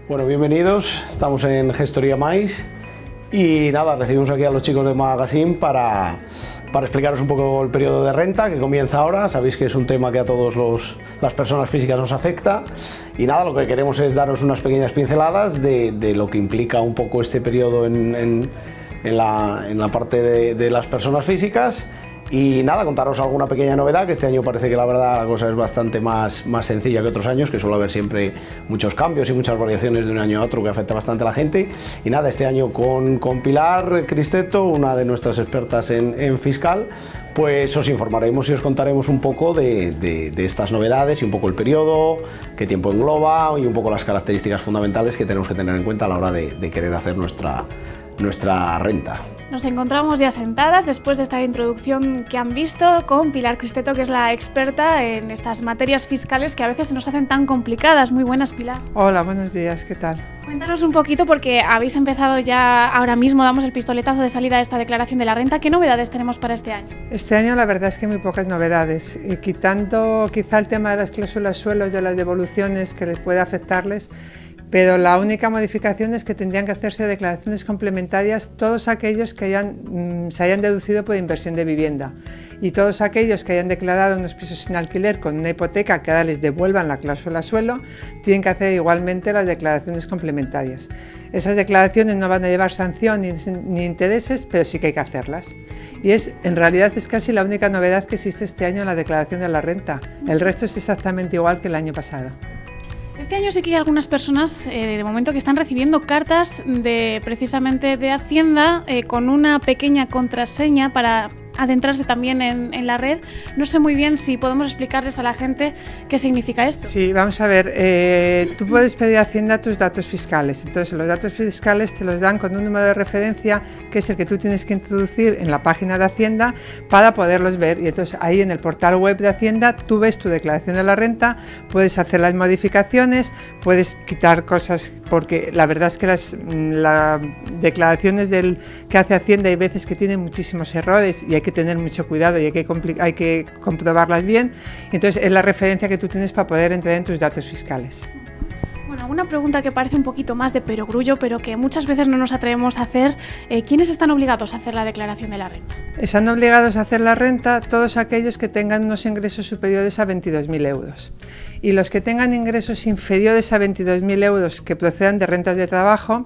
Bueno, bienvenidos, estamos en Gestoría Mais y nada, recibimos aquí a los chicos de Magazine para explicaros un poco el periodo de renta que comienza ahora. Sabéis que es un tema que a todas las personas físicas nos afecta y nada, lo que queremos es daros unas pequeñas pinceladas de lo que implica un poco este periodo en la parte de las personas físicas. Y nada, contaros alguna pequeña novedad, que este año parece que la verdad la cosa es bastante más sencilla que otros años, que suele haber siempre muchos cambios y muchas variaciones de un año a otro que afecta bastante a la gente. Y nada, este año con Pilar Cristeto, una de nuestras expertas en fiscal, pues os informaremos y os contaremos un poco de estas novedades y un poco el periodo, qué tiempo engloba y un poco las características fundamentales que tenemos que tener en cuenta a la hora de querer hacer nuestra renta. Nos encontramos ya sentadas después de esta introducción que han visto con Pilar Cristeto, que es la experta en estas materias fiscales que a veces se nos hacen tan complicadas. Muy buenas, Pilar. Hola, buenos días, ¿qué tal? Cuéntanos un poquito, porque habéis empezado ya ahora mismo, damos el pistoletazo de salida a esta declaración de la renta. ¿Qué novedades tenemos para este año? Este año la verdad es que muy pocas novedades, quitando quizá el tema de las cláusulas suelo y de las devoluciones que les puede afectarles. Pero la única modificación es que tendrían que hacerse declaraciones complementarias todos aquellos que se hayan deducido por inversión de vivienda y todos aquellos que hayan declarado unos pisos sin alquiler con una hipoteca que ahora les devuelvan la cláusula suelo, tienen que hacer igualmente las declaraciones complementarias. Esas declaraciones no van a llevar sanción ni intereses, pero sí que hay que hacerlas. Y en realidad es casi la única novedad que existe este año en la declaración de la renta. El resto es exactamente igual que el año pasado. Este año sí que hay algunas personas de momento que están recibiendo cartas precisamente de Hacienda con una pequeña contraseña para adentrarse también en la red. No sé muy bien si podemos explicarles a la gente qué significa esto. Sí, vamos a ver, tú puedes pedir a Hacienda tus datos fiscales, entonces los datos fiscales te los dan con un número de referencia que es el que tú tienes que introducir en la página de Hacienda para poderlos ver, y entonces ahí en el portal web de Hacienda tú ves tu declaración de la renta, puedes hacer las modificaciones, puedes quitar cosas, porque la verdad es que las declaraciones que hace Hacienda hay veces que tienen muchísimos errores y hay que tener mucho cuidado y hay que comprobarlas bien. Entonces es la referencia que tú tienes para poder entrar en tus datos fiscales. Bueno, una pregunta que parece un poquito más de perogrullo, pero que muchas veces no nos atrevemos a hacer. ¿Quiénes están obligados a hacer la declaración de la renta? Están obligados a hacer la renta todos aquellos que tengan unos ingresos superiores a 22.000 euros. Y los que tengan ingresos inferiores a 22.000 euros que procedan de rentas de trabajo,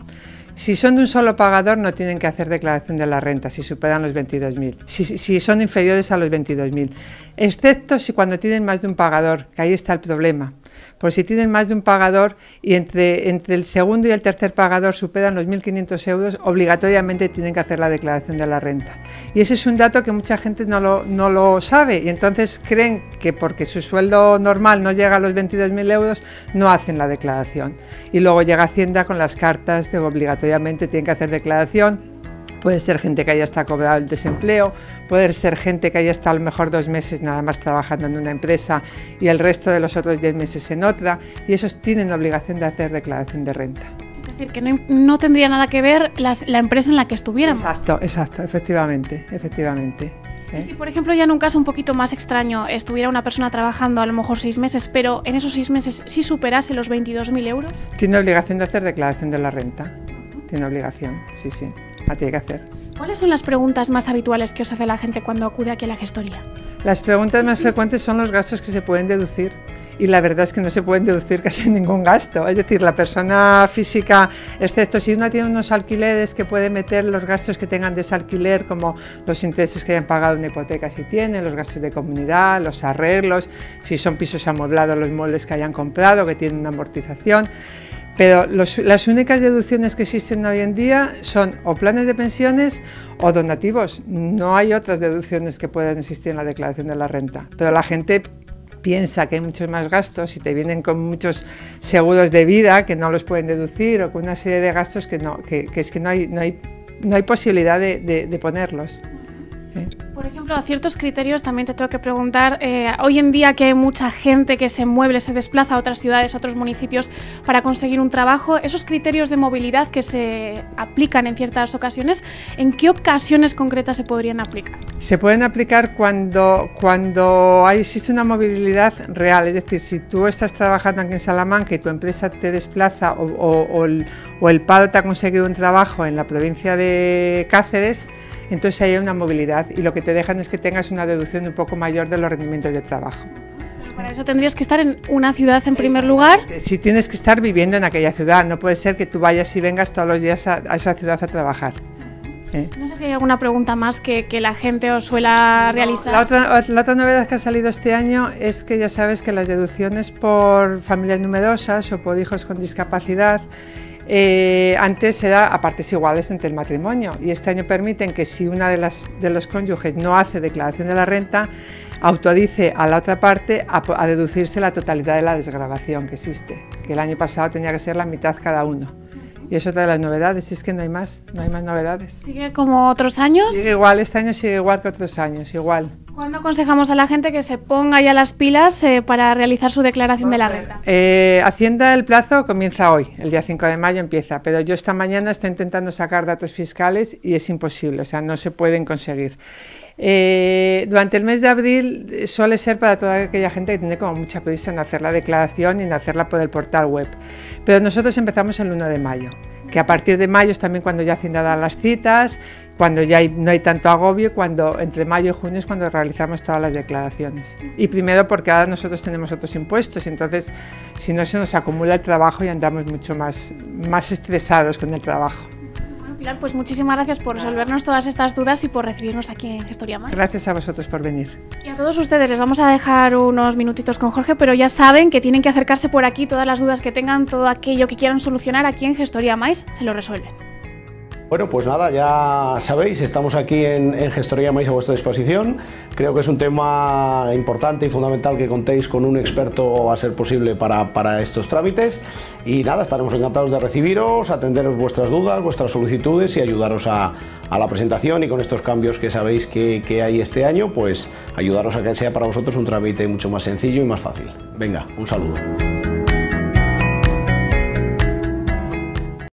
si son de un solo pagador no tienen que hacer declaración de la renta si superan los 22.000, si son inferiores a los 22.000, excepto si cuando tienen más de un pagador, que ahí está el problema. Por si tienen más de un pagador y entre el segundo y el tercer pagador superan los 1.500 euros, obligatoriamente tienen que hacer la declaración de la renta. Y ese es un dato que mucha gente no lo sabe y entonces creen que porque su sueldo normal no llega a los 22.000 euros, no hacen la declaración. Y luego llega Hacienda con las cartas de que obligatoriamente tienen que hacer declaración. Puede ser gente que haya estado cobrado el desempleo, puede ser gente que haya estado a lo mejor 2 meses nada más trabajando en una empresa y el resto de los otros 10 meses en otra, y esos tienen obligación de hacer declaración de renta. Es decir, que no tendría nada que ver la empresa en la que estuviéramos. Exacto, efectivamente. Y si, por ejemplo, ya en un caso un poquito más extraño estuviera una persona trabajando a lo mejor 6 meses, pero en esos 6 meses sí superase los 22.000 euros. Tiene obligación de hacer declaración de la renta. Tiene obligación, sí. La tiene que hacer. ¿Cuáles son las preguntas más habituales que os hace la gente cuando acude aquí a la gestoría? Las preguntas más frecuentes son los gastos que se pueden deducir y la verdad es que no se pueden deducir casi ningún gasto, es decir, la persona física, excepto si una tiene unos alquileres que puede meter los gastos que tengan de ese alquiler, como los intereses que hayan pagado una hipoteca si tienen, los gastos de comunidad, los arreglos, si son pisos amueblados, los muebles que hayan comprado, que tienen una amortización. Pero las únicas deducciones que existen hoy en día son o planes de pensiones o donativos. No hay otras deducciones que puedan existir en la declaración de la renta. Pero la gente piensa que hay muchos más gastos y te vienen con muchos seguros de vida que no los pueden deducir o con una serie de gastos que no hay posibilidad de ponerlos. Por ejemplo, a ciertos criterios también te tengo que preguntar, hoy en día que hay mucha gente que se mueve, se desplaza a otras ciudades, a otros municipios para conseguir un trabajo, esos criterios de movilidad que se aplican en ciertas ocasiones, ¿en qué ocasiones concretas se podrían aplicar? Se pueden aplicar cuando existe una movilidad real, es decir, si tú estás trabajando aquí en Salamanca y tu empresa te desplaza o el paro te ha conseguido un trabajo en la provincia de Cáceres, entonces hay una movilidad y lo que te dejan es que tengas una deducción un poco mayor de los rendimientos de trabajo. Pero para eso tendrías que estar en una ciudad en primer lugar. Sí, tienes que estar viviendo en aquella ciudad, no puede ser que tú vayas y vengas todos los días a esa ciudad a trabajar. No sé si hay alguna pregunta más que la gente os suela realizar. La otra novedad que ha salido este año es que ya sabes que las deducciones por familias numerosas o por hijos con discapacidad antes era a partes iguales entre el matrimonio y este año permiten que si una de los cónyuges no hace declaración de la renta, autorice a la otra parte a deducirse la totalidad de la desgravación que existe, que el año pasado tenía que ser la mitad cada uno. Y es otra de las novedades, es que no hay más novedades. ¿Sigue como otros años? Sigue igual, este año sigue igual que otros años, igual. ¿Cuándo aconsejamos a la gente que se ponga ya las pilas para realizar su declaración de la renta? Hacienda, el plazo comienza hoy, el día 5 de mayo empieza, pero yo esta mañana estoy intentando sacar datos fiscales y es imposible, o sea, no se pueden conseguir. Durante el mes de abril suele ser para toda aquella gente que tiene como mucha prisa en hacer la declaración y en hacerla por el portal web, pero nosotros empezamos el 1 de mayo, que a partir de mayo es también cuando ya Hacienda da las citas, cuando ya no hay tanto agobio, cuando entre mayo y junio es cuando realizamos todas las declaraciones. Y primero porque ahora nosotros tenemos otros impuestos, entonces si no se nos acumula el trabajo y andamos mucho más estresados con el trabajo. Pilar, pues muchísimas gracias por resolvernos todas estas dudas y por recibirnos aquí en Gestoria Mais. Gracias a vosotros por venir. Y a todos ustedes les vamos a dejar unos minutitos con Jorge, pero ya saben que tienen que acercarse por aquí, todas las dudas que tengan, todo aquello que quieran solucionar aquí en Gestoria Mais, se lo resuelven. Bueno, pues nada, ya sabéis, estamos aquí en Gestoria Mais a vuestra disposición. Creo que es un tema importante y fundamental que contéis con un experto a ser posible para estos trámites. Y nada, estaremos encantados de recibiros, atenderos vuestras dudas, vuestras solicitudes y ayudaros a la presentación y con estos cambios que sabéis que hay este año, pues ayudaros a que sea para vosotros un trámite mucho más sencillo y más fácil. Venga, un saludo.